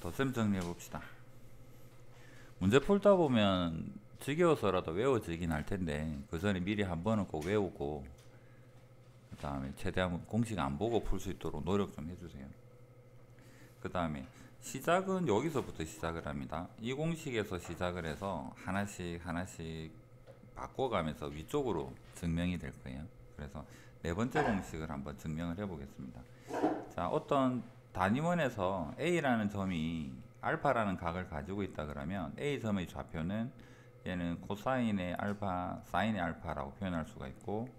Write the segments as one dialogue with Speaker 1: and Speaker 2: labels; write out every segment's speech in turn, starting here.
Speaker 1: 덧셈 정리해 봅시다. 문제 풀다 보면 지겨워서라도 외워지긴 할 텐데 그 전에 미리 한 번은 꼭 외우고 그 다음에 최대한 공식 안 보고 풀 수 있도록 노력 좀 해주세요. 그 다음에 시작은 여기서부터 시작을 합니다. 이 공식에서 시작을 해서 하나씩 하나씩 바꿔가면서 위쪽으로 증명이 될 거예요. 그래서 네 번째 공식을 한번 증명을 해 보겠습니다. 자, 어떤 단위원에서 A라는 점이 알파라는 각을 가지고 있다 그러면 A 점의 좌표는 얘는 코사인의 알파, 사인의 알파라고 표현할 수가 있고,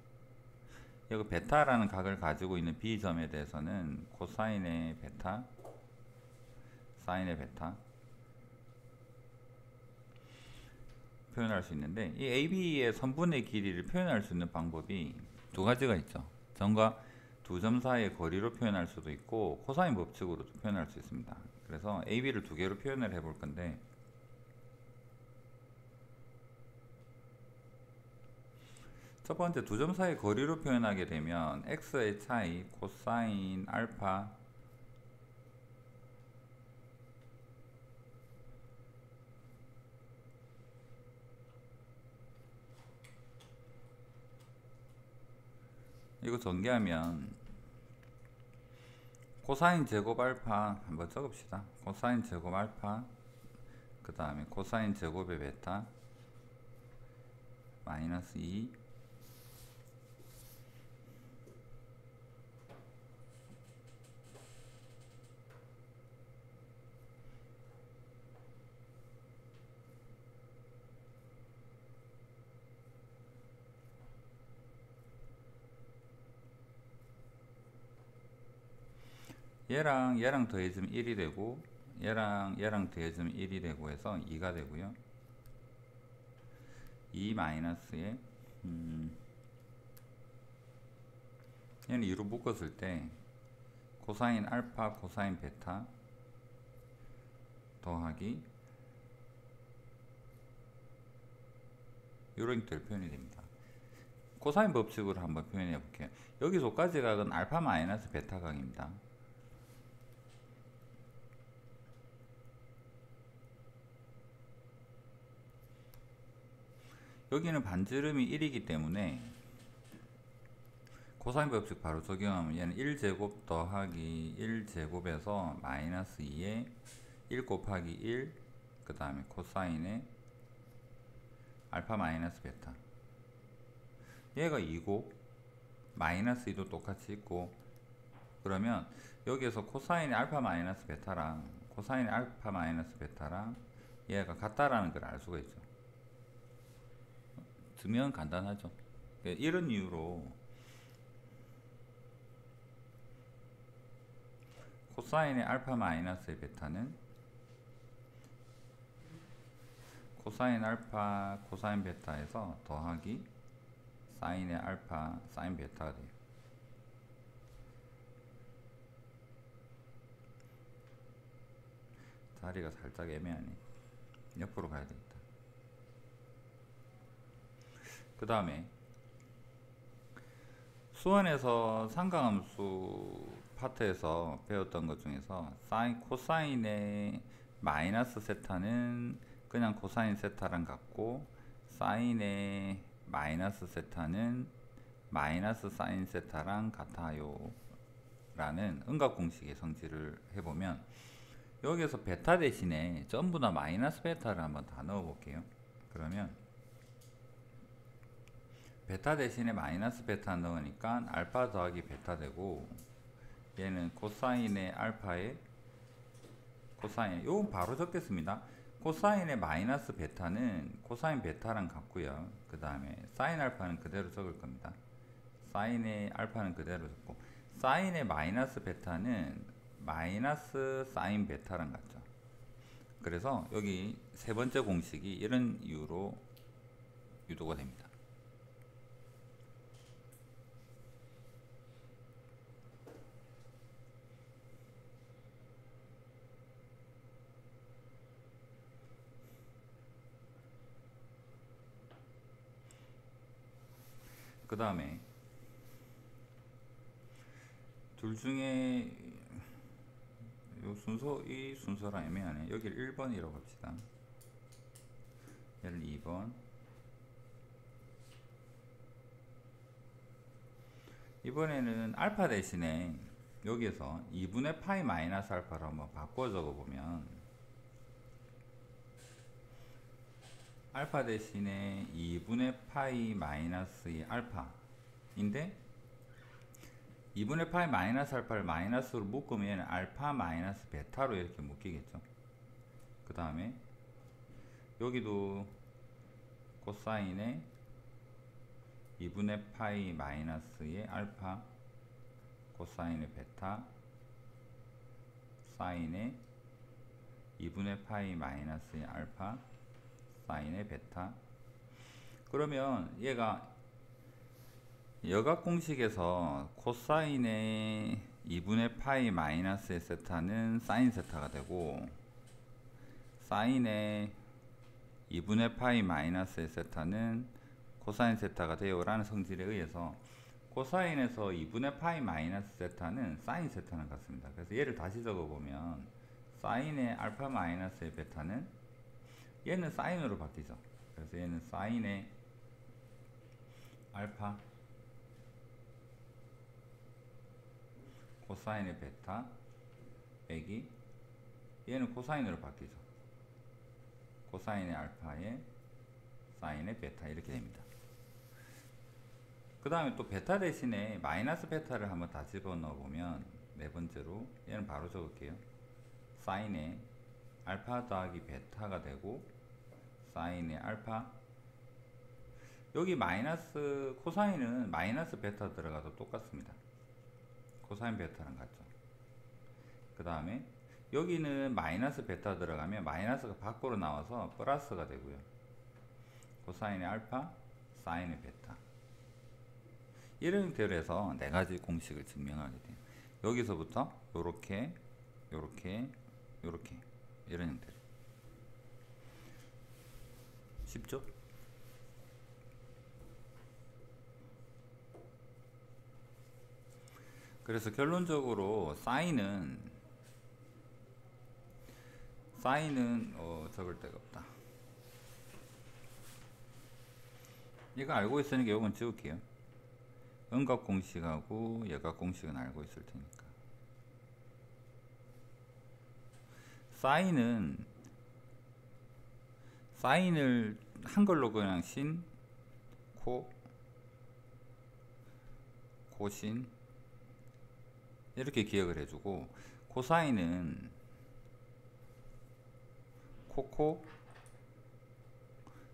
Speaker 1: 여기 베타라는 각을 가지고 있는 B 점에 대해서는 코사인의 베타, 사인의 베타 표현할 수 있는데, 이 AB의 선분의 길이를 표현할 수 있는 방법이 두 가지가 있죠. 점과 두 점 사이의 거리로 표현할 수도 있고 코사인 법칙으로도 표현할 수 있습니다. 그래서 AB를 두 개로 표현을 해 볼 건데, 첫 번째 두 점 사이의 거리로 표현하게 되면 x의 차이 코사인 알파 이거 전개하면 코사인 제곱 알파 한번 적읍시다. 코사인 제곱 알파, 그 다음에 코사인 제곱의 베타 마이너스 2, 얘랑 얘랑 더해지면 1이 되고 얘랑 얘랑 더해지면 1이 되고 해서 2가 되고요. 2 마이너스에 얘는 2로 묶었을 때 코사인 알파 코사인 베타 더하기 이런 될 표현이 됩니다. 코사인 법칙으로 한번 표현해 볼게요. 여기서까지 각은 알파 마이너스 베타 각입니다. 여기는 반지름이 1이기 때문에 코사인 법칙 바로 적용하면 얘는 1제곱 더하기 1제곱에서 마이너스 2에 1 곱하기 1, 그 다음에 코사인의 알파 마이너스 베타, 얘가 2고 마이너스 2도 똑같이 있고, 그러면 여기에서 코사인의 알파 마이너스 베타랑 코사인의 알파 마이너스 베타랑 얘가 같다라는 걸 알 수가 있죠. 증명은 간단하죠. 이런 이유로 코사인의 알파 마이너스의 베타는 코사인 알파 코사인 베타에서 더하기 사인의 알파 사인 베타가 돼요. 자리가 살짝 애매하네. 옆으로 가야 되겠다. 그 다음에 수원에서 상가함수 파트에서 배웠던 것 중에서 사인 코사인의 마이너스 세타는 그냥 코사인 세타랑 같고, 사인의 마이너스 세타는 마이너스 사인 세타랑 같아요 라는 음각공식의 성질을 해보면, 여기에서 베타 대신에 전부 다 마이너스 베타를 한번 다 넣어 볼게요. 그러면 베타 대신에 마이너스 베타 넣으니까 알파 더하기 베타 되고, 얘는 코사인의 알파에 코사인, 요건 바로 적겠습니다. 코사인의 마이너스 베타는 코사인 베타랑 같고요. 그 다음에 사인 알파는 그대로 적을 겁니다. 사인의 알파는 그대로 적고, 사인의 마이너스 베타는 마이너스 사인 베타랑 같죠. 그래서 여기 세 번째 공식이 이런 이유로 유도가 됩니다. 그 다음에 둘 중에 요 순서, 이 순서랑 애매하네. 여기를 1번이라고 합시다. 얘를 2번. 이번에는 알파 대신에 여기에서 2분의 파이 마이너스 알파로 한번 바꿔 적어보면, 알파 대신에 2분의 파이 마이너스 알파인데 2분의 파이 마이너스 알파를 마이너스로 묶으면 알파 마이너스 베타로 이렇게 묶이겠죠. 그 다음에 여기도 코사인의 2분의 파이 마이너스의 알파 코사인의 베타 사인의 2분의 파이 마이너스의 알파 사인의 베타. 그러면 얘가 여각 공식에서 코사인의 2분의 파이 마이너스의 세타는 사인 세타가 되고, 사인의 2분의 파이 마이너스의 세타는 코사인 세타가 돼요 라는 성질에 의해서 코사인에서 2분의 파이 마이너스 세타는 사인 세타는 같습니다. 그래서 얘를 다시 적어보면 사인의 알파 마이너스의 베타는 얘는 사인으로 바뀌죠. 그래서 얘는 사인의 알파 코사인의 베타 빼기 얘는 코사인으로 바뀌죠. 코사인의 알파에 사인의 베타 이렇게 됩니다. 그 다음에 또 베타 대신에 마이너스 베타를 한번 다 집어넣어 보면, 네 번째로 얘는 바로 적을게요. 사인의 알파 더하기 베타가 되고 사인의 알파, 여기 마이너스 코사인은 마이너스 베타 들어가도 똑같습니다. 코사인 베타랑 같죠. 그 다음에 여기는 마이너스 베타 들어가면 마이너스가 밖으로 나와서 플러스가 되고요. 코사인의 알파 사인의 베타, 이런 형태로 해서 네 가지 공식을 증명하게 돼요. 여기서부터 요렇게 요렇게 요렇게 이런 형태로. 쉽죠? 그래서 결론적으로 사인은 적을 데가 없다. 이거 알고 있으니까 요건 지울게요. 음각 공식하고 여각 공식은 알고 있을 테니까. 사인을 한글로 그냥 신, 코신 이렇게 기억을 해주고, 코사인은 코코,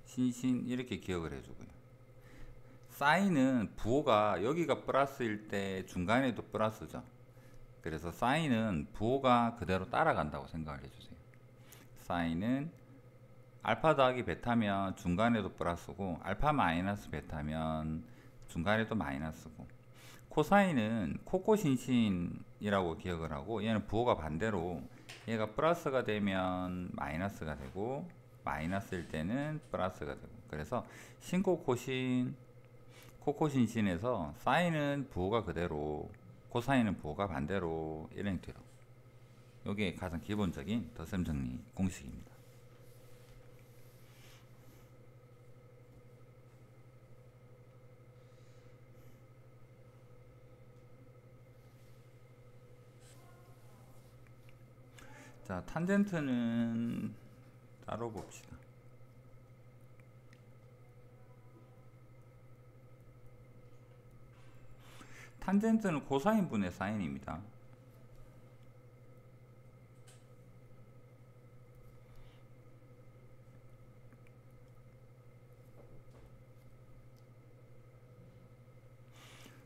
Speaker 1: 신신 이렇게 기억을 해주고요. 사인은 부호가 여기가 플러스일 때 중간에도 플러스죠. 그래서 사인은 부호가 그대로 따라간다고 생각을 해주세요. 사인은 알파 더하기 베타면 중간에도 플러스고, 알파 마이너스 베타면 중간에도 마이너스고, 코사인은 코코신신이라고 기억을 하고, 얘는 부호가 반대로 얘가 플러스가 되면 마이너스가 되고 마이너스일 때는 플러스가 되고, 그래서 신코코신 코코신신에서 사인은 부호가 그대로 코사인은 부호가 반대로 이런 형태로. 이게 가장 기본적인 덧셈 정리 공식입니다. 자, 탄젠트는 따로 봅시다. 탄젠트는 코사인 분의 사인입니다.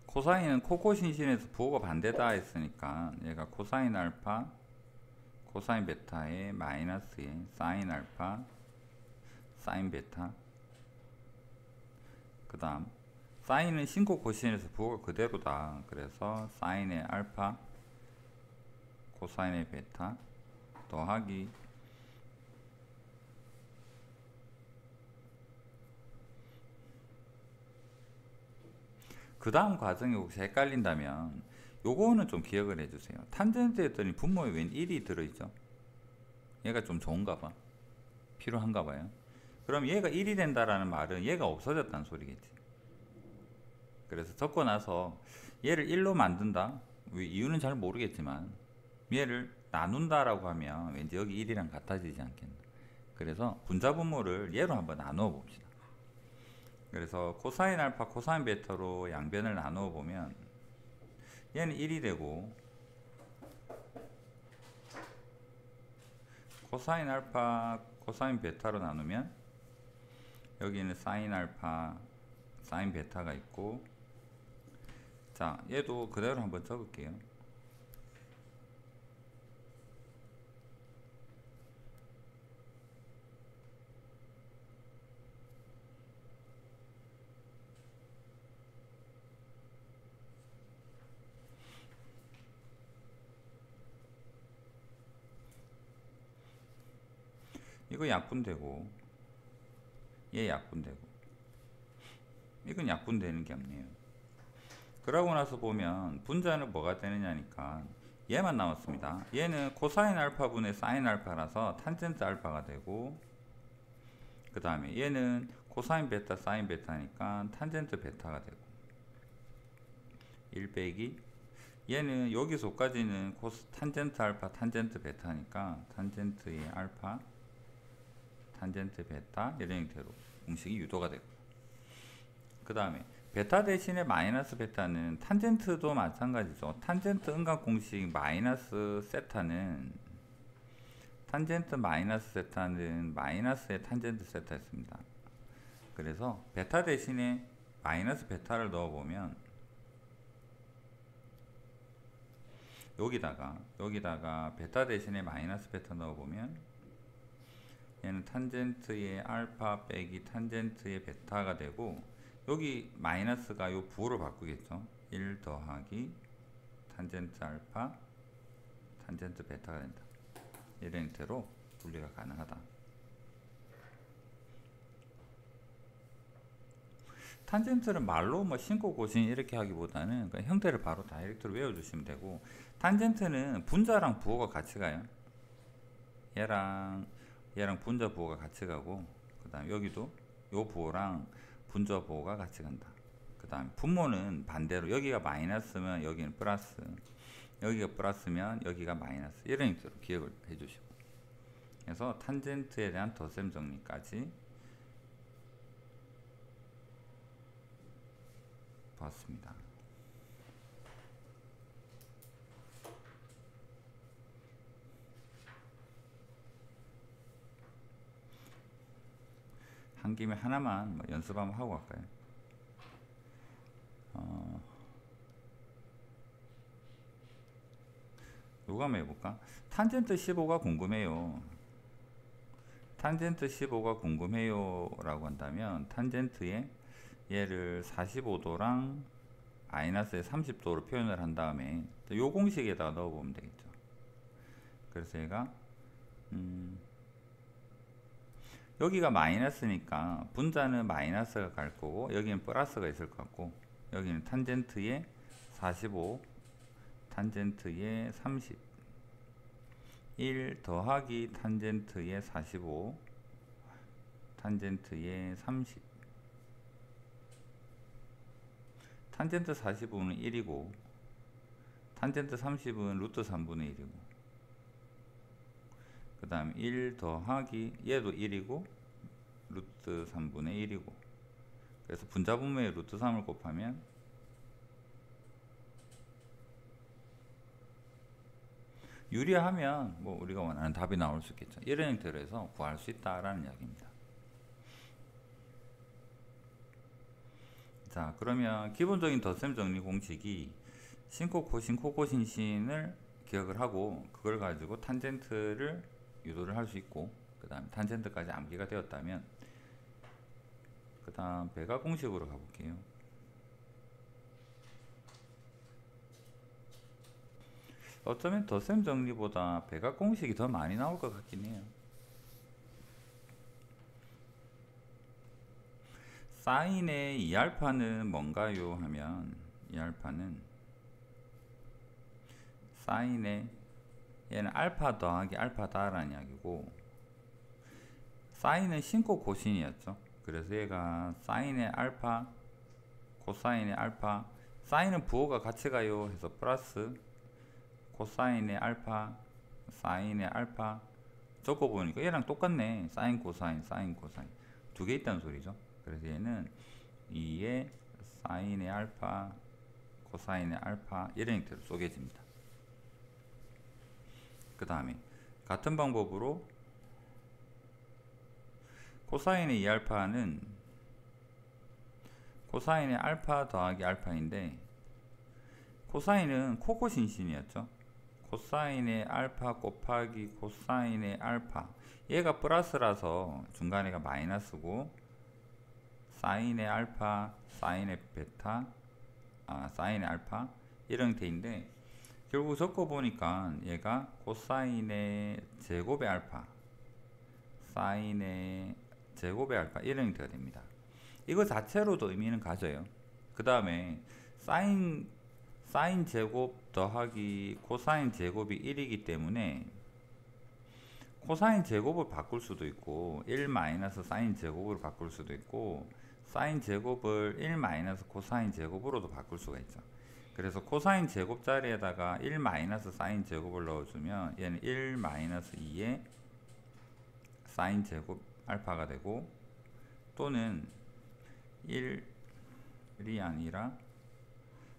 Speaker 1: 코사인은 코코신신에서 부호가 반대다 했으니까 얘가 코사인 알파 코사인 베타의 마이너스의 사인 알파 사인 베타. 그 다음 사인은 신코 코신에서 부호가 그대로다. 그래서 사인의 알파 코사인의 베타 더하기 그 다음 과정이 혹시 헷갈린다면 요거는 좀 기억을 해주세요. 탄젠트 했더니 분모에 웬 1이 들어있죠. 얘가 좀 좋은가 봐. 필요한가 봐요. 그럼 얘가 1이 된다라는 말은 얘가 없어졌다는 소리겠지. 그래서 적고 나서 얘를 1로 만든다. 이유는 잘 모르겠지만 얘를 나눈다라고 하면 왠지 여기 1이랑 같아지지 않겠나. 그래서 분자분모를 얘로 한번 나누어 봅시다. 그래서 코사인 알파 코사인 베타로 양변을 나누어 보면 얘는 1이 되고 코사인 알파 코사인 베타로 나누면 여기는 사인 알파 사인 베타가 있고, 자 얘도 그대로 한번 적을게요. 이거 약분되고 얘 약분되고 이건 약분되는 게 없네요. 그러고 나서 보면 분자는 뭐가 되느냐니까 얘만 남았습니다. 얘는 코사인 알파 분의 사인 알파라서 탄젠트 알파가 되고, 그 다음에 얘는 코사인 베타 사인 베타니까 탄젠트 베타가 되고, 1 빼기 얘는 여기서까지는 탄젠트 알파 탄젠트 베타니까 탄젠트의 알파 탄젠트 베타 이런 형태로 공식이 유도가 되고, 그 다음에 베타 대신에 마이너스 베타는 탄젠트도 마찬가지죠. 탄젠트 음각 공식 마이너스 세타는 탄젠트 마이너스 세타는 마이너스의 탄젠트 세타였습니다. 그래서 베타 대신에 마이너스 베타를 넣어보면 여기다가 베타 대신에 마이너스 베타 넣어보면 얘는 탄젠트의 알파 빼기 탄젠트의 베타가 되고, 여기 마이너스가 요 부호를 바꾸겠죠. 1 더하기 탄젠트 알파 탄젠트 베타가 된다. 이런 형태로 분리가 가능하다. 탄젠트는 말로 뭐 신고 고신 이렇게 하기보다는 그냥 형태를 바로 다이렉트로 외워주시면 되고, 탄젠트는 분자랑 부호가 같이 가요. 얘랑 분자 부호가 같이 가고, 그 다음 여기도 요 부호랑 분자 부호가 같이 간다. 그 다음 분모는 반대로 여기가 마이너스면 여기는 플러스, 여기가 플러스면 여기가 마이너스, 이런 식으로 기억을 해주시고, 그래서 탄젠트에 대한 덧셈 정리까지 봤습니다. 한 김에 하나만 뭐 연습 한번 하고 갈까요? 요거 한번 해볼까? 탄젠트 15가 궁금해요. 탄젠트 15가 궁금해요 라고 한다면 탄젠트에 얘를 45도랑 마이너스에 30도로 표현을 한 다음에 요 공식에다가 넣어보면 되겠죠. 그래서 얘가 여기가 마이너스니까 분자는 마이너스가 갈 거고, 여기는 플러스가 있을 것 같고, 여기는 탄젠트에 45 탄젠트에 30 1 더하기 탄젠트에 45 탄젠트에 30 탄젠트 45는 1이고 탄젠트 30은 루트 3분의 1이고, 그 다음 1 더하기 얘도 1이고 루트 3분의 1이고, 그래서 분자분모에 루트 3을 곱하면 유리하면 뭐 우리가 원하는 답이 나올 수 있겠죠. 이런 형태로 해서 구할 수 있다라는 이야기입니다. 자, 그러면 기본적인 덧셈 정리 공식이 신코 코신 코코신 신을 기억을 하고, 그걸 가지고 탄젠트를 유도를 할 수 있고, 그 다음 탄젠트까지 암기가 되었다면 그 다음 배가 공식으로 가볼게요. 어쩌면 덧셈 정리보다 배각 공식이 더 많이 나올 것 같긴 해요. 사인의 2알파는 뭔가요 하면 2알파는 사인의 얘는 알파 더하기 알파다라는 이야기고, 사인은 신코 코신이었죠. 그래서 얘가 사인의 알파 코사인의 알파, 사인은 부호가 같이 가요 해서 플러스 코사인의 알파 사인의 알파, 적어보니까 얘랑 똑같네. 사인 코사인 사인 코사인 두 개 있다는 소리죠. 그래서 얘는 2의 사인의 알파 코사인의 알파 이런 형태로 쪼개집니다. 그 다음에 같은 방법으로 코사인의 2알파는 코사인의 알파 더하기 알파인데, 코사인은 코코신신이었죠. 코사인의 알파 곱하기 코사인의 알파, 얘가 플러스라서 중간에가 마이너스고, 사인의 알파 사인의 베타 사인의 알파 이런 형태인데, 결국 적어보니까 얘가 코사인의 제곱의 알파 사인의 제곱의 알파 이런 형태가 됩니다. 이거 자체로도 의미는 가져요. 그 다음에 사인 제곱 더하기 코사인 제곱이 1이기 때문에 코사인 제곱을 바꿀 수도 있고 1 마이너스 사인 제곱으로 바꿀 수도 있고, 사인 제곱을 1 마이너스 코사인 제곱으로도 바꿀 수가 있죠. 그래서 코사인 제곱 자리에다가 1 마이너스 사인 제곱을 넣어주면 얘는 1 마이너스 2의 사인 제곱 알파가 되고, 또는 1이 아니라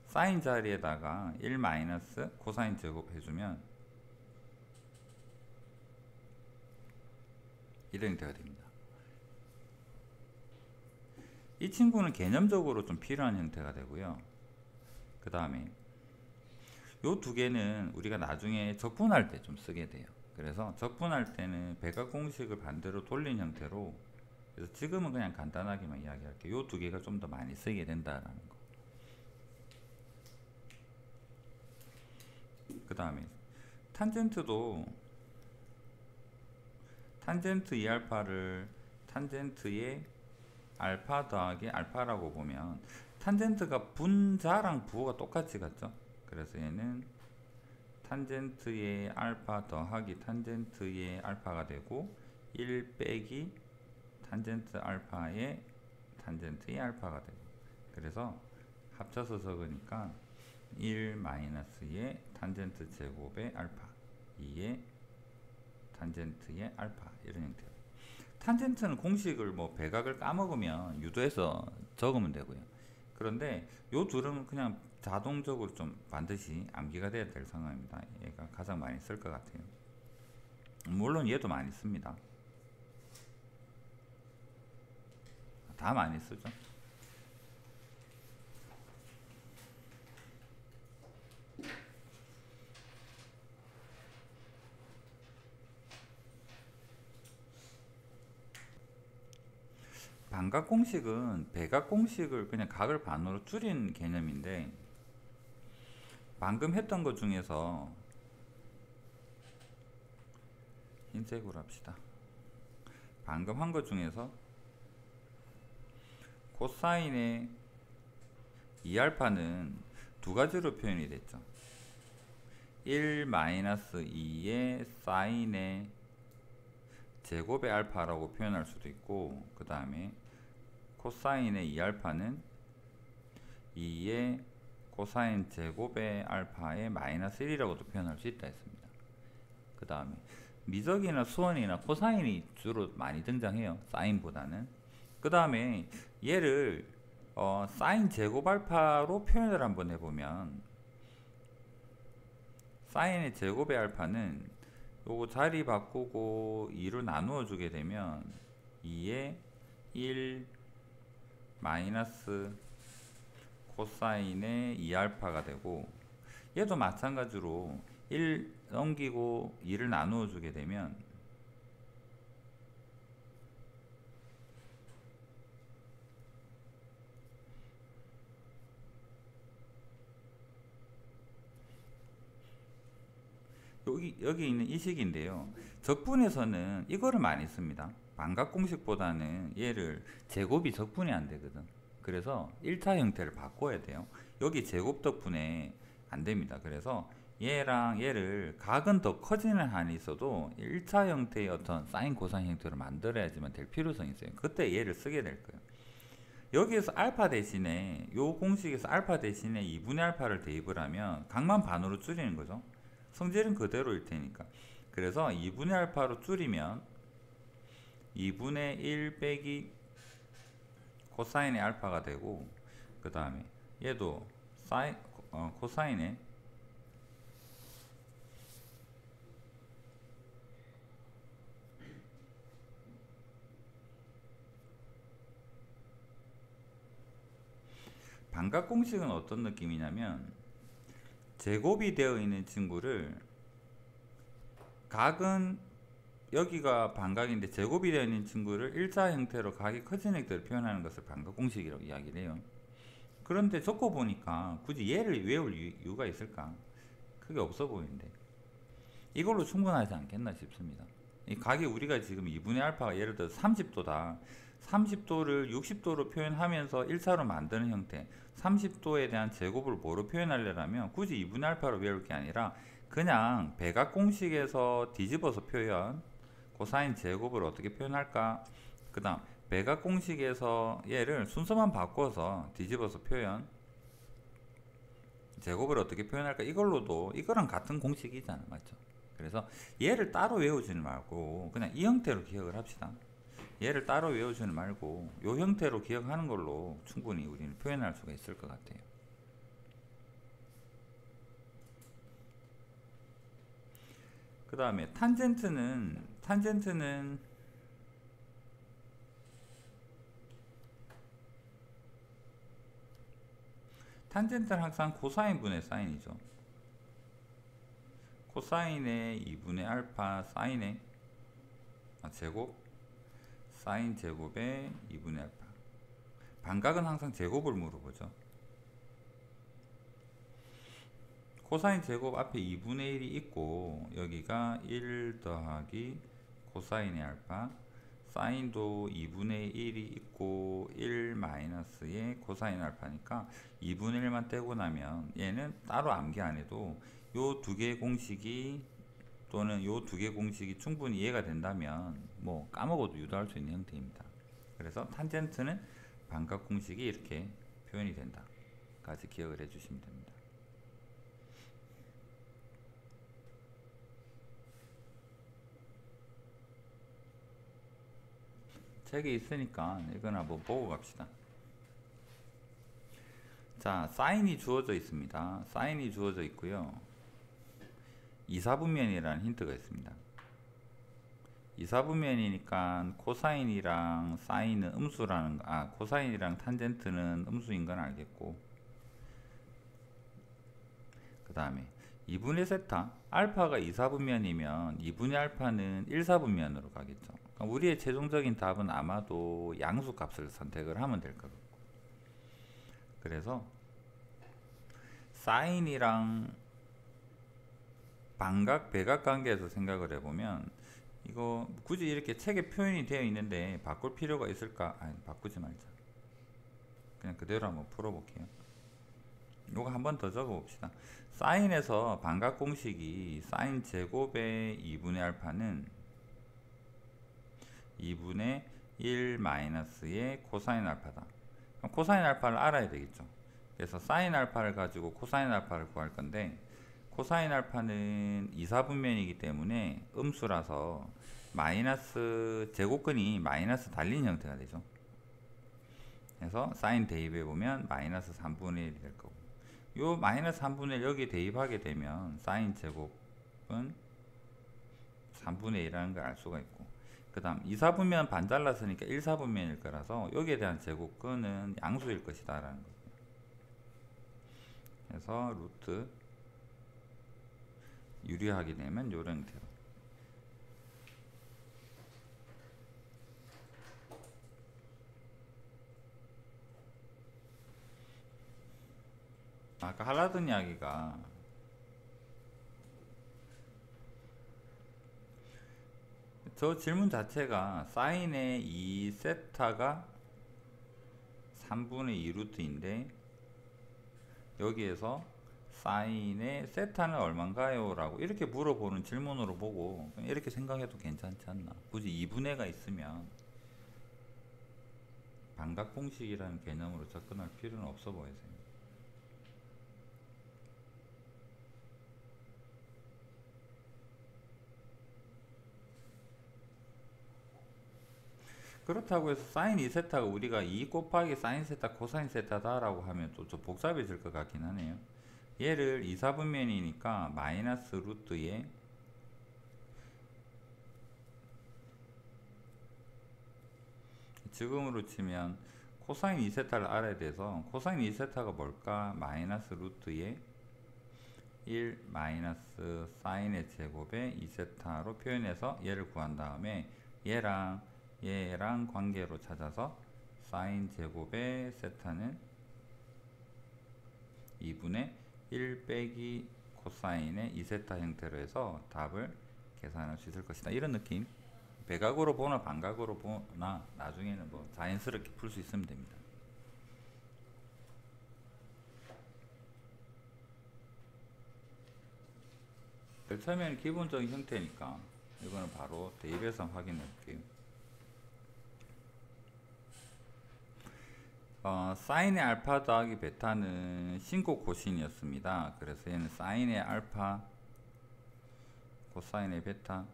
Speaker 1: 사인 자리에다가 1 마이너스 코사인 제곱 해주면 이런 형태가 됩니다. 이 친구는 개념적으로 좀 필요한 형태가 되고요. 그 다음에 요 두 개는 우리가 나중에 적분할 때 좀 쓰게 돼요. 그래서 적분할 때는 백악 공식을 반대로 돌린 형태로, 그래서 지금은 그냥 간단하게만 이야기할게요. 요 두 개가 좀 더 많이 쓰게 된다라는 거. 그 다음에 탄젠트도 탄젠트 2알파를 탄젠트의 알파 더하기 알파라고 보면, 탄젠트가 분자랑 부호가 똑같이 같죠. 그래서 얘는 탄젠트의 알파 더하기 탄젠트의 알파가 되고, 1 빼기 탄젠트 알파의 탄젠트의 알파가 되고, 그래서 합쳐서 적으니까 1 마이너스의 탄젠트 제곱의 알파 2의 탄젠트의 알파 이런 형태로. 탄젠트는 공식을 뭐 백악을 까먹으면 유도해서 적으면 되고요. 그런데 요 둘은 그냥 자동적으로 좀 반드시 암기가 돼야 될 상황입니다. 얘가 가장 많이 쓸 것 같아요. 물론 얘도 많이 씁니다. 다 많이 쓰죠. 반각 공식은 백악 공식을 그냥 각을 반으로 줄인 개념인데, 방금 했던 것 중에서 흰색으로 합시다. 방금 한 것 중에서 코사인의 2알파는 두 가지로 표현이 됐죠. 1 마이너스 2의 사인의 제곱의 알파라고 표현할 수도 있고, 그 다음에 코사인의 2알파는 2의 코사인 제곱의 알파의 마이너스 1이라고도 표현할 수 있다 했습니다. 그 다음에 미적이나 수원이나 코사인이 주로 많이 등장해요. 사인보다는. 그 다음에 얘를 사인 제곱 알파로 표현을 한번 해보면, 사인의 제곱의 알파는 요거 자리 바꾸고 2로 나누어 주게 되면 2의 1 마이너스 코사인의 2알파가 되고, 얘도 마찬가지로 1 넘기고 2를 나누어 주게 되면 여기 있는 이 식인데요. 적분에서는 이거를 많이 씁니다. 반각 공식보다는 얘를 제곱이 적분이 안 되거든. 그래서 1차 형태를 바꿔야 돼요. 여기 제곱 덕분에 안 됩니다. 그래서 얘랑 얘를 각은 더 커지는 한이 있어도 1차 형태의 어떤 사인 코사인 형태로 만들어야지만 될 필요성이 있어요. 그때 얘를 쓰게 될 거예요. 여기에서 알파 대신에 요 공식에서 알파 대신에 2분의 알파를 대입을 하면 각만 반으로 줄이는 거죠. 성질은 그대로일 테니까. 그래서 2분의 알파로 줄이면 2분의 1 빼기 코사인의 알파가 되고, 그 다음에 얘도 코사인의 반각 공식은 어떤 느낌이냐면, 제곱이 되어 있는 친구를, 각은 여기가 반각인데 제곱이 되어 있는 친구를 일자 형태로 각이 커진 형태로 표현하는 것을 반각 공식이라고 이야기를 해요. 그런데 적고 보니까 굳이 얘를 외울 이유가 있을까? 크게 없어 보이는데 이걸로 충분하지 않겠나 싶습니다. 이 각이 우리가 지금 2분의 알파가 예를 들어 30도다. 30도를 60도로 표현하면서 1차로 만드는 형태, 30도에 대한 제곱을 뭐로 표현하려면 굳이 2분의 알파로 외울 게 아니라 그냥 백악 공식에서 뒤집어서 표현, 코사인 제곱을 어떻게 표현할까? 그 다음 백악 공식에서 얘를 순서만 바꿔서 뒤집어서 표현, 제곱을 어떻게 표현할까? 이걸로도 이거랑 같은 공식이잖아, 맞죠? 그래서 얘를 따로 외우지는 말고 그냥 이 형태로 기억을 합시다. 얘를 따로 외우지는 말고 이 형태로 기억하는 걸로 충분히 우리는 표현할 수가 있을 것 같아요. 그 다음에 탄젠트는 항상 코사인 분의 사인이죠. 코사인의 2분의 알파 사인의 제곱, 사인 제곱의 2분의 알파. 반각은 항상 제곱을 물어보죠. 코사인 제곱 앞에 2분의 1이 있고 여기가 1 더하기 코사인의 알파, 사인도 2분의 1이 있고 1 마이너스의 코사인 알파니까 2분의 1만 떼고 나면 얘는 따로 암기 안 해도 요 두 개의 공식이 또는 요 두 개 공식이 충분히 이해가 된다면 뭐 까먹어도 유도할 수 있는 형태입니다. 그래서 탄젠트는 반각 공식이 이렇게 표현이 된다 까지 기억을 해주시면 됩니다. 책이 있으니까 이건 한번 보고 갑시다. 자, 사인이 주어져 있습니다. 사인이 주어져 있고요. 2사분면이라는 힌트가 있습니다. 2사분면이니까 코사인이랑 사인은 음수라는 코사인이랑 탄젠트는 음수인 건 알겠고, 그 다음에 2분의 세타, 알파가 2사분면이면 2분의 알파는 1사분면으로 가겠죠. 그러니까 우리의 최종적인 답은 아마도 양수 값을 선택을 하면 될 것 같고, 그래서 사인이랑 반각, 백악 관계에서 생각을 해보면 이거 굳이 이렇게 책에 표현이 되어 있는데 바꿀 필요가 있을까? 아니, 바꾸지 말자. 그냥 그대로 한번 풀어볼게요. 요거 한번 더 적어봅시다. 사인에서 반각 공식이 사인 제곱의 2분의 알파는 2분의 1 마이너스의 코사인 알파다. 그럼 코사인 알파를 알아야 되겠죠. 그래서 사인 알파를 가지고 코사인 알파를 구할 건데, 코사인 알파는 2사분면이기 때문에 음수라서 마이너스 제곱근이 마이너스 달린 형태가 되죠. 그래서 사인 대입해 보면 마이너스 3분의 1이 될 거고, 요 마이너스 3분의 1 여기 대입하게 되면 사인 제곱은 3분의 1이라는 걸 알 수가 있고, 그 다음 2사분면 반 잘랐으니까 1사분면일 거라서 여기에 대한 제곱근은 양수일 것이다 라는 거예요. 그래서 루트 유리하게 되면 요런 형태로. 아까 하려던 이야기가 저 질문 자체가 사인의 2세타가 3분의 2 루트인데 여기에서 사인의 세타는 얼마인가요? 라고 이렇게 물어보는 질문으로 보고 이렇게 생각해도 괜찮지 않나. 굳이 2분의가 있으면 반각 공식이라는 개념으로 접근할 필요는 없어 보여요. 그렇다고 해서 사인 2세타가 우리가 2 곱하기 사인 세타 코사인 세타다 라고 하면 또 좀 복잡해질 것 같긴 하네요. 얘를 2, 4분면이니까 마이너스 루트에 지금으로 치면 코사인 2세타를 알아야 돼서 코사인 2세타가 뭘까? 마이너스 루트에 1 마이너스 사인의 제곱에 2세타로 표현해서 얘를 구한 다음에 얘랑 관계로 찾아서 사인 제곱의 세타는 2분의 1 빼기 코사인의 2세타 형태로 해서 답을 계산할 수 있을 것이다. 이런 느낌. 배각으로 보나 반각으로 보나 나중에는 뭐 자연스럽게 풀 수 있으면 됩니다. 처음에는 기본적인 형태니까 이거는 바로 대입해서 확인해 볼게요. 사인의 알파 더하기 베타는 신고 코신이었습니다. 그래서 얘는 사인의 알파 코사인의 베타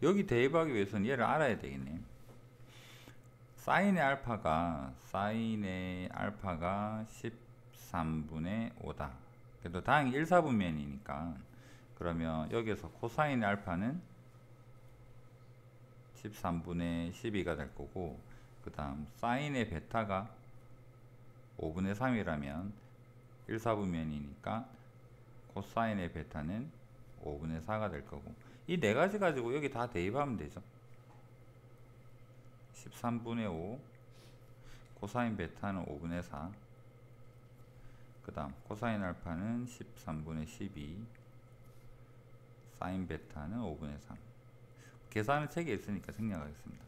Speaker 1: 여기 대입하기 위해서는 얘를 알아야 되겠네. 사인의 알파가 13분의 5다. 그래도 다행히 1, 4분면이니까 그러면 여기서 코사인의 알파는 13분의 12가 될 거고, 그 다음 사인의 베타가 5분의 3이라면 1, 4분면이니까 코사인의 베타는 5분의 4가 될 거고, 이 네 가지 가지고 여기 다 대입하면 되죠. 13분의 5 코사인 베타는 5분의 4, 그 다음 코사인 알파는 13분의 12, 사인 베타는 5분의 3. 계산은 책에 있으니까 생략하겠습니다.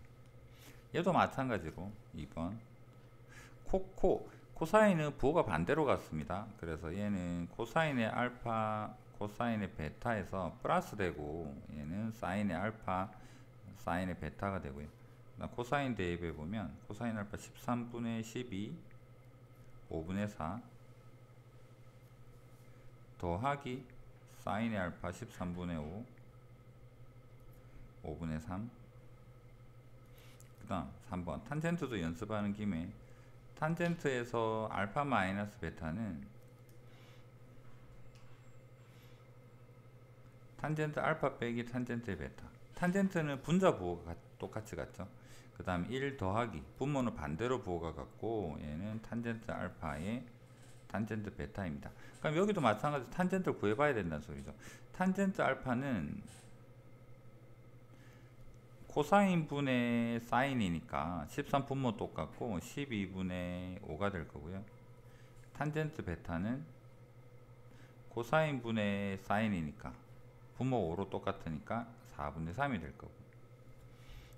Speaker 1: 얘도 마찬가지로 2번 코사인은 부호가 반대로 갔습니다. 그래서 얘는 코사인의 알파 코사인의 베타에서 플러스 되고, 얘는 사인의 알파 사인의 베타가 되고요. 코사인 대입해 보면 코사인 알파 13분의 12 5분의 4 더하기 사인의 알파 13분의 5 5분의 3. 그 다음 3번 탄젠트도 연습하는 김에 탄젠트에서 알파 마이너스 베타는 탄젠트 알파 빼기 탄젠트의 베타. 탄젠트는 분자 부호가 똑같이 같죠. 그 다음 1 더하기 분모는 반대로 부호가 같고, 얘는 탄젠트 알파의 탄젠트 베타입니다. 그럼 여기도 마찬가지로 탄젠트를 구해봐야 된다는 소리죠. 탄젠트 알파는 코사인 분의 사인이니까 13 분모 똑같고 12분의 5가 될 거고요. 탄젠트 베타는 코사인 분의 사인이니까 분모 5로 똑같으니까 4분의 3이 될 거고,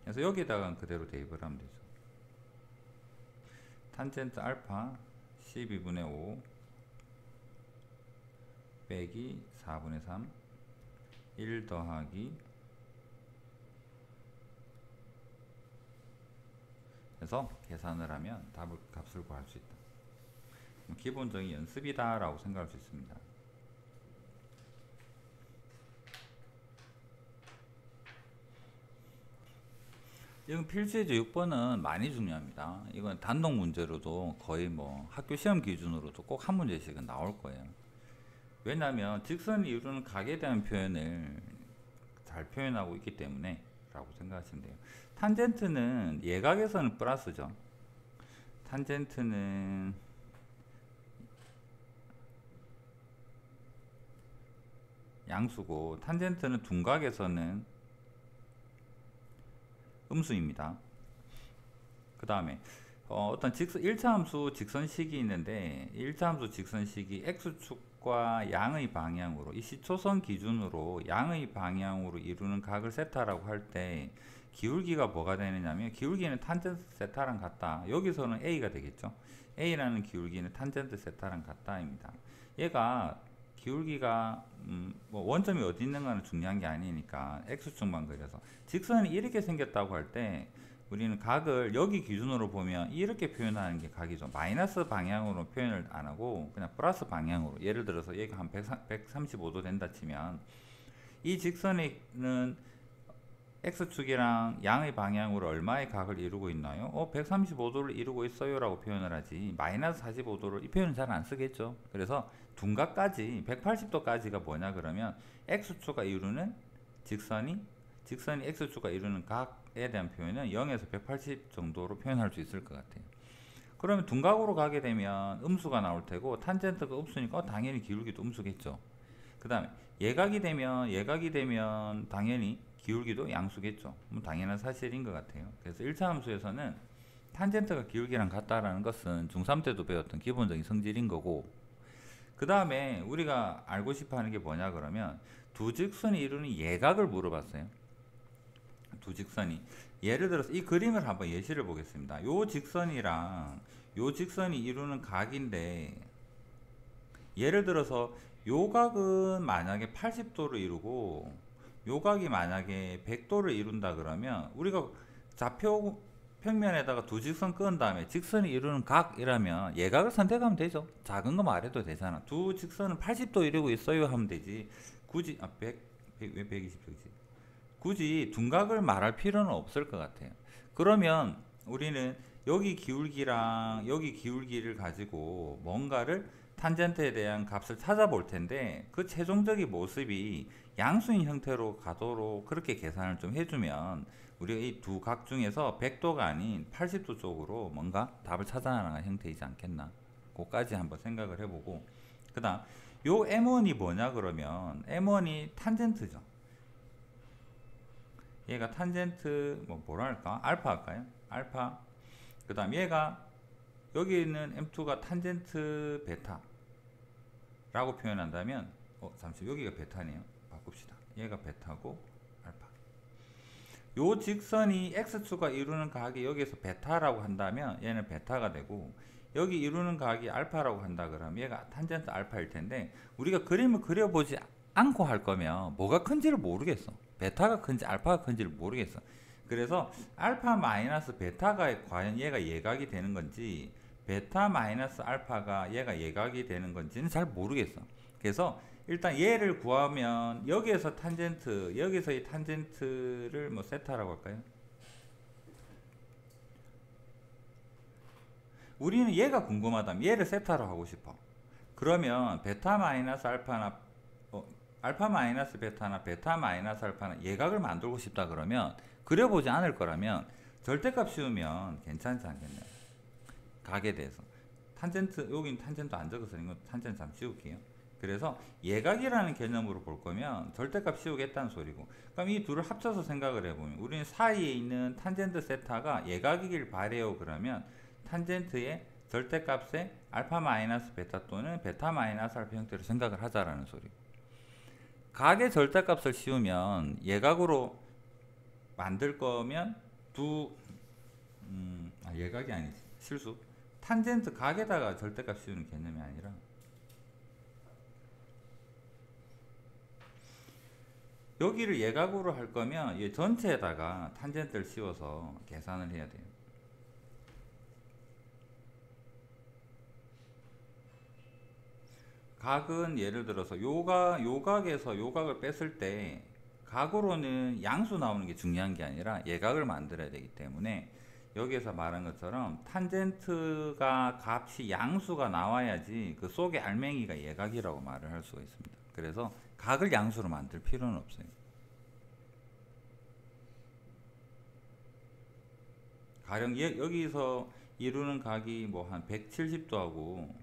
Speaker 1: 그래서 여기다가 그대로 대입을 하면 되죠. 탄젠트 알파 12분의 5 빼기 4분의 3 1 더하기, 그래서 계산을 하면 값을 구할 수 있다. 기본적인 연습이다 라고 생각할 수 있습니다. 이건 필수예제 6번은 많이 중요합니다. 이건 단독 문제로도 거의 뭐 학교 시험 기준으로도 꼭 한 문제씩은 나올 거예요. 왜냐하면 직선을 이루는 각에 대한 표현을 잘 표현하고 있기 때문에 라고 생각하시면 돼요. 탄젠트는 예각에서는 플러스죠. 탄젠트는 양수고, 탄젠트는 둔각에서는 음수입니다. 그 다음에 어떤 1차 함수 직선식이 있는데 1차 함수 직선식이 x축과 양의 방향으로 이 시초선 기준으로 양의 방향으로 이루는 각을 세타라고 할 때 기울기가 뭐가 되느냐면 기울기는 탄젠트 세타랑 같다. 여기서는 a가 되겠죠. a라는 기울기는 탄젠트 세타랑 같다입니다. 얘가 기울기가 뭐 원점이 어디 있는가는 중요한 게 아니니까 x축만 그려서 직선이 이렇게 생겼다고 할 때 우리는 각을 여기 기준으로 보면 이렇게 표현하는 게 각이죠. 마이너스 방향으로 표현을 안 하고 그냥 플러스 방향으로, 예를 들어서 얘가 한 135도 된다 치면 이 직선은 x축이랑 양의 방향으로 얼마의 각을 이루고 있나요? 135도를 이루고 있어요 라고 표현을 하지 마이너스 45도를 이 표현은 잘 안 쓰겠죠. 그래서 둔각까지 180도까지가 뭐냐 그러면 x축과 이루는 직선이 x축과 이루는 각에 대한 표현은 0에서 180 정도로 표현할 수 있을 것 같아요. 그러면 둔각으로 가게 되면 음수가 나올 테고 탄젠트가 음수니까 당연히 기울기도 음수겠죠. 그 다음에 예각이 되면 당연히 기울기도 양수겠죠. 당연한 사실인 것 같아요. 그래서 1차 함수에서는 탄젠트가 기울기랑 같다라는 것은 중3 때도 배웠던 기본적인 성질인 거고, 그 다음에 우리가 알고 싶어 하는 게 뭐냐 그러면 두 직선이 이루는 예각을 물어봤어요. 두 직선이, 예를 들어서 이 그림을 한번 예시를 보겠습니다. 요 직선이랑 요 직선이 이루는 각인데, 예를 들어서 요 각은 만약에 80도를 이루고 요 각이 만약에 100도를 이룬다 그러면 우리가 좌표 평면에다가 두 직선 끄은 다음에 직선이 이루는 각이라면 예각을 선택하면 되죠. 작은 거 말해도 되잖아. 두 직선은 80도 이루고 있어요 하면 되지. 굳이 왜 120도지? 굳이 둔각을 말할 필요는 없을 것 같아요. 그러면 우리는 여기 기울기랑 여기 기울기를 가지고 뭔가를 탄젠트에 대한 값을 찾아볼 텐데, 그 최종적인 모습이 양수인 형태로 가도록 그렇게 계산을 좀 해주면 우리가 이 두 각 중에서 100도가 아닌 80도 쪽으로 뭔가 답을 찾아나가는 형태이지 않겠나, 그거까지 한번 생각을 해보고, 그 다음 요 M1이 뭐냐 그러면 M1이 탄젠트죠. 얘가 탄젠트 뭐라 할까? 알파 할까요? 알파. 그 다음 얘가 여기 있는 M2가 탄젠트 베타 라고 표현한다면, 잠시 여기가 베타네요. 바꿉시다. 얘가 베타고 알파. 요 직선이 x축과 이루는 각이 여기서 베타라고 한다면 얘는 베타가 되고, 여기 이루는 각이 알파라고 한다 그러면 얘가 탄젠트 알파일 텐데, 우리가 그림을 그려보지 않고 할 거면 뭐가 큰지를 모르겠어. 베타가 큰지 알파가 큰지를 모르겠어. 그래서 알파 마이너스 베타가 과연 얘가 예각이 되는 건지, 베타 마이너스 알파가 얘가 예각이 되는 건지는 잘 모르겠어. 그래서 일단 얘를 구하면 여기에서 탄젠트, 여기서 이 탄젠트를 뭐 세타라고 할까요? 우리는 얘가 궁금하다면 얘를 세타로 하고 싶어. 그러면 베타 마이너스 알파나 알파 마이너스 베타나 베타 마이너스 알파나 예각을 만들고 싶다 그러면, 그려보지 않을 거라면 절대값 씌우면 괜찮지 않겠나요? 각에 대해서 탄젠트, 여긴 탄젠트 안 적어서 이거 탄젠트 잠시 씌울게요. 그래서 예각이라는 개념으로 볼 거면 절대값 씌우겠다는 소리고, 그럼 이 둘을 합쳐서 생각을 해보면 우리는 사이에 있는 탄젠트 세타가 예각이길 바래요. 그러면 탄젠트의 절대값의 알파 마이너스 베타 또는 베타 마이너스 알파 형태로 생각을 하자라는 소리고, 각의 절대값을 씌우면 예각으로 만들 거면 예각이 아니지, 실수. 탄젠트 각에다가 절대값 씌우는 개념이 아니라 여기를 예각으로 할 거면 얘 전체에다가 탄젠트를 씌워서 계산을 해야 돼요. 각은 예를 들어서 요각에서 요각을 뺐을 때 각으로는 양수 나오는 게 중요한 게 아니라 예각을 만들어야 되기 때문에, 여기에서 말한 것처럼 탄젠트가 값이 양수가 나와야지 그 속의 알맹이가 예각이라고 말을 할 수가 있습니다. 그래서 각을 양수로 만들 필요는 없어요. 가령 여기서 이루는 각이 뭐 한 170도 하고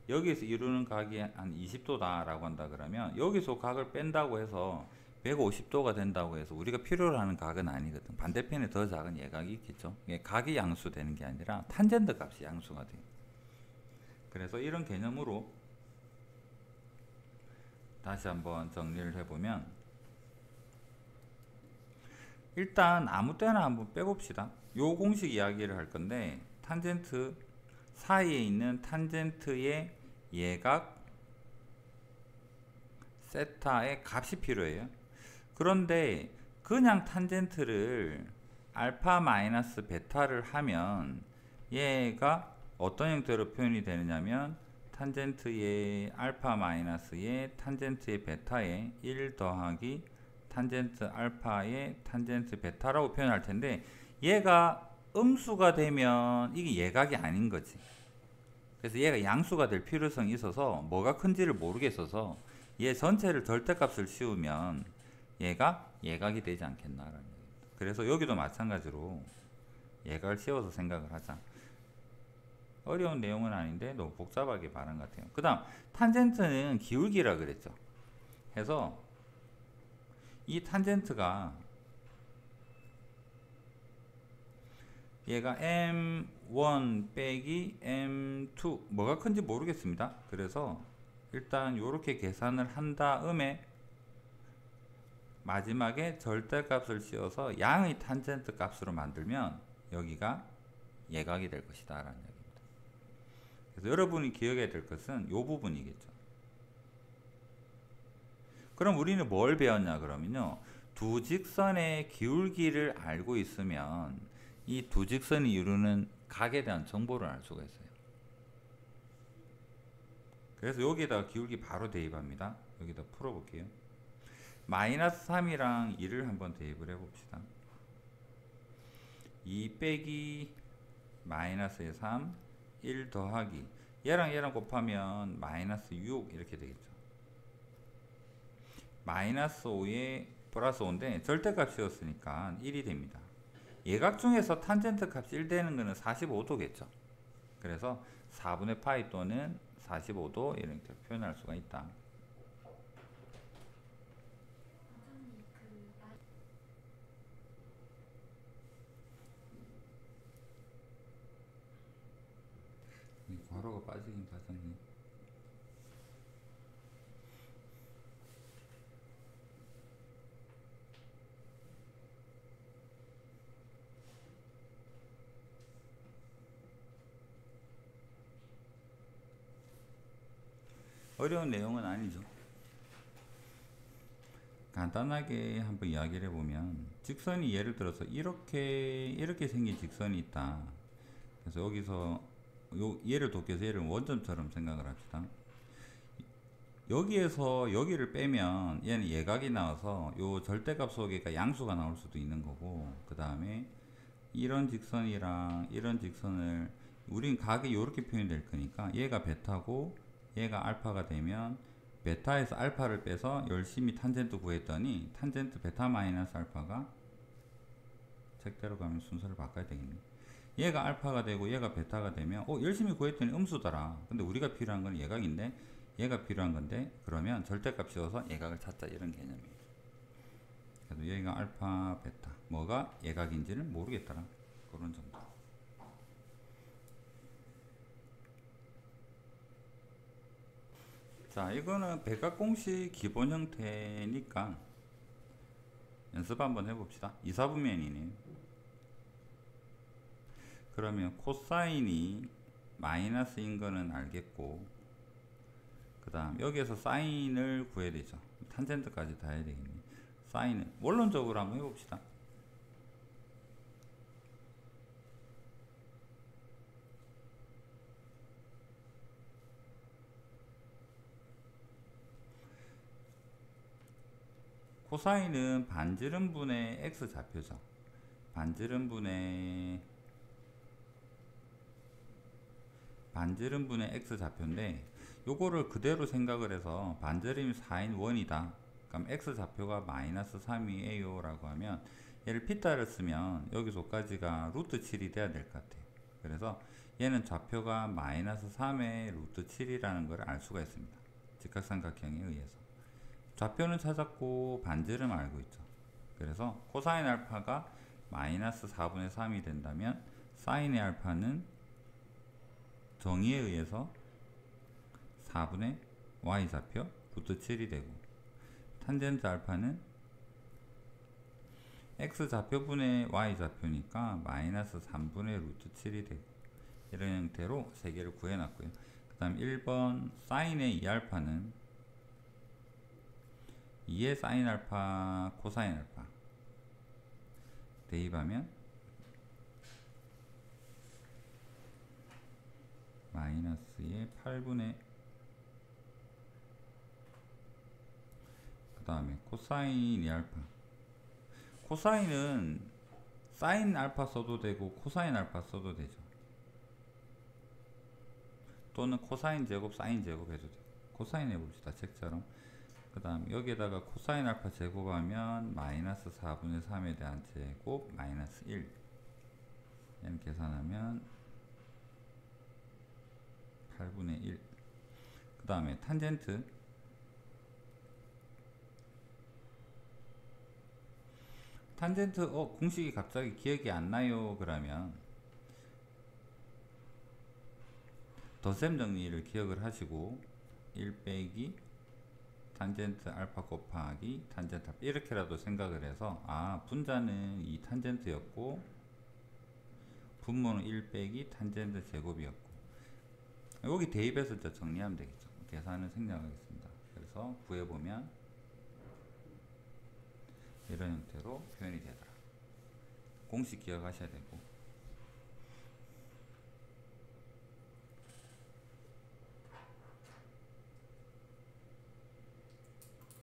Speaker 1: 여기에서 이루는 각이 한 20도다 라고 한다 그러면, 여기서 각을 뺀다고 해서 150도가 된다고 해서 우리가 필요로 하는 각은 아니거든. 반대편에 더 작은 예각이 있겠죠. 이게 각이 양수되는 게 아니라 탄젠트 값이 양수가 돼요. 그래서 이런 개념으로 다시 한번 정리를 해보면, 일단 아무 때나 한번 빼봅시다. 요 공식 이야기를 할 건데, 탄젠트 사이에 있는 탄젠트의 예각 세타의 값이 필요해요. 그런데 그냥 탄젠트를 알파 마이너스 베타를 하면 얘가 어떤 형태로 표현이 되느냐면, 탄젠트의 알파 마이너스의 탄젠트의 베타의 1 더하기 탄젠트 알파의 탄젠트 베타라고 표현할 텐데, 얘가 음수가 되면 이게 예각이 아닌 거지. 그래서 얘가 양수가 될 필요성이 있어서 뭐가 큰지를 모르겠어서 얘 전체를 절대값을 씌우면 얘가 예각이 되지 않겠나라는 얘기입니다. 그래서 여기도 마찬가지로 예각을 씌워서 생각을 하자. 어려운 내용은 아닌데 너무 복잡하게 말한 것 같아요. 그 다음 탄젠트는 기울기라 그랬죠. 해서 이 탄젠트가 얘가 M1 빼기 M2 뭐가 큰지 모르겠습니다. 그래서 일단 요렇게 계산을 한 다음에 마지막에 절대값을 씌워서 양의 탄젠트 값으로 만들면 여기가 예각이 될 것이다 라는 얘기입니다. 그래서 여러분이 기억해야 될 것은 요 부분이겠죠. 그럼 우리는 뭘 배웠냐 그러면요, 두 직선의 기울기를 알고 있으면 이 두 직선이 이루는 각에 대한 정보를 알 수가 있어요. 그래서 여기에다가 기울기 바로 대입합니다. 여기다 풀어볼게요. 마이너스 3이랑 2를 한번 대입을 해봅시다. 2 빼기 마이너스의 3, 1 더하기 얘랑 얘랑 곱하면 마이너스 6 이렇게 되겠죠. 마이너스 5에 플러스 5인데 절대값이었으니까 1이 됩니다. 예각 중에서 탄젠트 값이 1 되는 거는 45도겠죠. 그래서 4분의 파이 또는 45도 이렇게 표현할 수가 있다. 괄호가 빠지긴 빠졌네. 어려운 내용은 아니죠. 간단하게 한번 이야기를 해보면, 직선이 예를 들어서 이렇게 생긴 직선이 있다. 그래서 여기서 얘를 돕기 위해서 얘를 원점처럼 생각을 합시다. 여기에서 여기를 빼면 얘는 예각이 나와서 요 절대값 속에가 양수가 나올 수도 있는 거고, 그 다음에 이런 직선이랑 이런 직선을 우린 각이 이렇게 표현될 거니까 얘가 베타고 얘가 알파가 되면 베타에서 알파를 빼서 열심히 탄젠트 구했더니 탄젠트 베타 마이너스 알파가 책대로 가면 순서를 바꿔야 되겠네. 얘가 알파가 되고 얘가 베타가 되면 열심히 구했더니 음수더라. 근데 우리가 필요한 건 예각인데 얘가 필요한 건데, 그러면 절대값 씌워서 예각을 찾자 이런 개념이에요. 그래서 얘가 알파 베타 뭐가 예각인지는 모르겠더라. 그런 정도. 자, 이거는 백각공식 기본 형태니까 연습 한번 해봅시다. 이사분면이네요. 그러면 코사인이 마이너스인 거는 알겠고, 그 다음 여기에서 사인을 구해야 되죠. 탄젠트까지 다 해야 되겠네. 사인은 원론적으로 한번 해봅시다. 코사인은 반지름분의 x 좌표죠. 반지름분의 x 좌표인데, 요거를 그대로 생각을 해서 반지름이 4인 1이다. 그럼 x 좌표가 마이너스 3이에요 라고 하면 얘를 피타를 쓰면 여기서까지가 루트 7이 돼야 될 것 같아요. 그래서 얘는 좌표가 마이너스 3의 루트 7이라는 걸 알 수가 있습니다. 직각삼각형에 의해서. 좌표는 찾았고 반지름 알고 있죠. 그래서 코사인 알파가 마이너스 4분의 3이 된다면 사인의 알파는 정의에 의해서 4분의 y좌표 루트 7이 되고, 탄젠트 알파는 x좌표분의 y좌표니까 마이너스 3분의 루트 7이 되고, 이런 형태로 세 개를 구해놨고요. 그 다음 1번 사인의 2알파는 2의 사인 알파 코사인 알파 대입하면 마이너스의 8분의, 그 다음에 코사인 2알파, 코사인은 사인 알파 써도 되고 코사인 알파 써도 되죠. 또는 코사인 제곱 사인 제곱 해도 돼요. 코사인 해봅시다, 책처럼. 그 다음 여기에다가 코사인 알파 제곱하면 마이너스 4분의 3에 대한 제곱 마이너스 1, 얘는 계산하면 8분의 1. 그 다음에 탄젠트, 공식이 갑자기 기억이 안 나요 그러면 덧셈 정리를 기억을 하시고 1 빼기 탄젠트 알파 곱하기 탄젠트 알파 이렇게라도 생각을 해서, 아 분자는 이 탄젠트였고 분모는 1 빼기 탄젠트 제곱이었고, 여기 대입해서 이제 정리하면 되겠죠. 계산을 생략하겠습니다. 그래서 구해보면 이런 형태로 표현이 되더라. 공식 기억하셔야 되고,